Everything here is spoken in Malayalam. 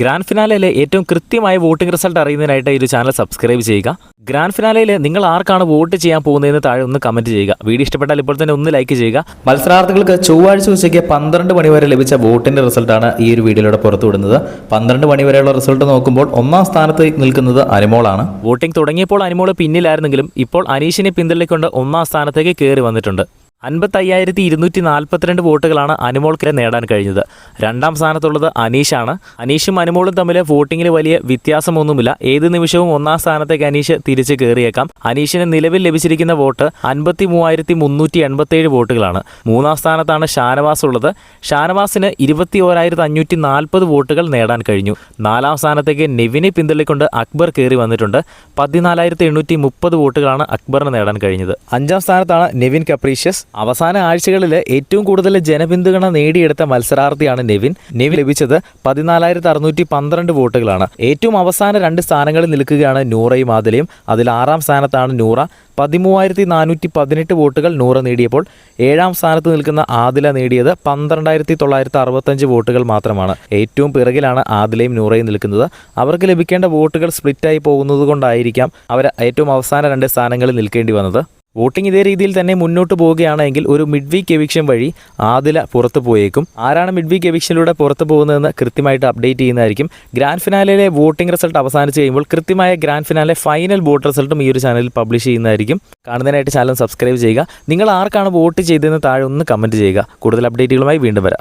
ഗ്രാൻഡ് ഫിനാലയിലെ ഏറ്റവും കൃത്യമായ വോട്ടിംഗ് റിസൾട്ട് അറിയുന്നതിനായിട്ട് ഈ ഒരു ചാനൽ സബ്സ്ക്രൈബ് ചെയ്യുക. ഗ്രാൻഡ് ഫിനാലയിൽ നിങ്ങൾ ആർക്കാണ് വോട്ട് ചെയ്യാൻ പോകുന്നതെന്ന് താഴെ ഒന്ന് കമന്റ് ചെയ്യുക. വീഡിയോ ഇഷ്ടപ്പെട്ടാൽ ഇപ്പോൾ തന്നെ ഒന്ന് ലൈക്ക് ചെയ്യുക. മത്സരാർത്ഥികൾക്ക് ചൊവ്വാഴ്ച ഉച്ചയ്ക്ക് 12 മണി വരെ ലഭിച്ച വോട്ടിന്റെ റിസൾട്ടാണ് ഈ ഒരു വീഡിയോയിലൂടെ പുറത്തുവിടുന്നത്. 12 മണി വരെയുള്ള റിസൾട്ട് നോക്കുമ്പോൾ ഒന്നാം സ്ഥാനത്ത് നിൽക്കുന്നത് അനുമോളാണ്. വോട്ടിംഗ് തുടങ്ങിയപ്പോൾ അനുമോൾ പിന്നിലായിരുന്നെങ്കിലും ഇപ്പോൾ അനീഷിനെ പിന്തള്ളിക്കൊണ്ട് ഒന്നാം സ്ഥാനത്തേക്ക് കയറി വന്നിട്ടുണ്ട്. 55,242 വോട്ടുകളാണ് അനുമോൾക്ക് നേടാൻ കഴിഞ്ഞത്. രണ്ടാം സ്ഥാനത്തുള്ളത് അനീഷാണ്. അനീഷും അനുമോളും തമ്മിൽ വോട്ടിങ്ങിൽ വലിയ വ്യത്യാസമൊന്നുമില്ല. ഏത് നിമിഷവും ഒന്നാം സ്ഥാനത്തേക്ക് അനീഷ് തിരിച്ച് കയറിയേക്കാം. അനീഷിന് നിലവിൽ ലഭിച്ചിരിക്കുന്ന വോട്ട് 53,387 വോട്ടുകളാണ്. മൂന്നാം സ്ഥാനത്താണ് ഷാനവാസ് ഉള്ളത്. ഷാനവാസിന് 21,540 വോട്ടുകൾ നേടാൻ കഴിഞ്ഞു. നാലാം സ്ഥാനത്തേക്ക് നെവിനെ പിന്തള്ളിക്കൊണ്ട് അക്ബർ കയറി വന്നിട്ടുണ്ട്. 14,830 വോട്ടുകളാണ് അക്ബറിന് നേടാൻ കഴിഞ്ഞത്. അഞ്ചാം സ്ഥാനത്താണ് നെവിൻ കപ്രീഷ്യസ്. അവസാന ആഴ്ചകളിൽ ഏറ്റവും കൂടുതൽ ജനപിന്തുണ നേടിയെടുത്ത മത്സരാർത്ഥിയാണ് നെവിൻ. ലഭിച്ചത് 14,612 വോട്ടുകളാണ്. ഏറ്റവും അവസാന 2 സ്ഥാനങ്ങളിൽ നിൽക്കുകയാണ് നൂറയും ആദിലയും. അതിൽ 6ാം സ്ഥാനത്താണ് നൂറ. 13,418 വോട്ടുകൾ നൂറ നേടിയപ്പോൾ 7ാം സ്ഥാനത്ത് നിൽക്കുന്ന ആദില നേടിയത് 12,965 വോട്ടുകൾ മാത്രമാണ്. ഏറ്റവും പിറകിലാണ് ആദിലയും നൂറയും നിൽക്കുന്നത്. അവർക്ക് ലഭിക്കേണ്ട വോട്ടുകൾ സ്പ്ലിറ്റായി പോകുന്നത് കൊണ്ടായിരിക്കാം അവർ ഏറ്റവും അവസാന 2 സ്ഥാനങ്ങളിൽ നിൽക്കേണ്ടി വന്നത്. വോട്ടിംഗ് ഇതേ രീതിയിൽ തന്നെ മുന്നോട്ട് പോവുകയാണെങ്കിൽ ഒരു മിഡ് വീക്ക് എവിക്ഷൻ വഴി ആദില പുറത്തു പോയേക്കും. ആരാണ് മിഡ് വീക്ക് എവിക്ഷനിലൂടെ പുറത്തു പോകുന്നതെന്ന് കൃത്യമായിട്ട് അപ്ഡേറ്റ് ചെയ്യുന്നതായിരിക്കും. ഗ്രാൻഡ് ഫിനാലയിലെ വോട്ടിംഗ് റിസൾട്ട് അവസാനിച്ച് കഴിയുമ്പോൾ കൃത്യമായ ഗ്രാൻഡ് ഫിനാലെ ഫൈനൽ വോട്ട് റിസൾട്ടും ഈ ഒരു ചാനലിൽ പബ്ലിഷ് ചെയ്യുന്നതായിരിക്കും. കാണുന്നതിനായിട്ട് ചാനൽ സബ്സ്ക്രൈബ് ചെയ്യുക. നിങ്ങൾ ആർക്കാണ് വോട്ട് ചെയ്തതെന്ന് താഴെ ഒന്ന് കമൻറ്റ് ചെയ്യുക. കൂടുതൽ അപ്ഡേറ്റുകളുമായി വീണ്ടും വരാം.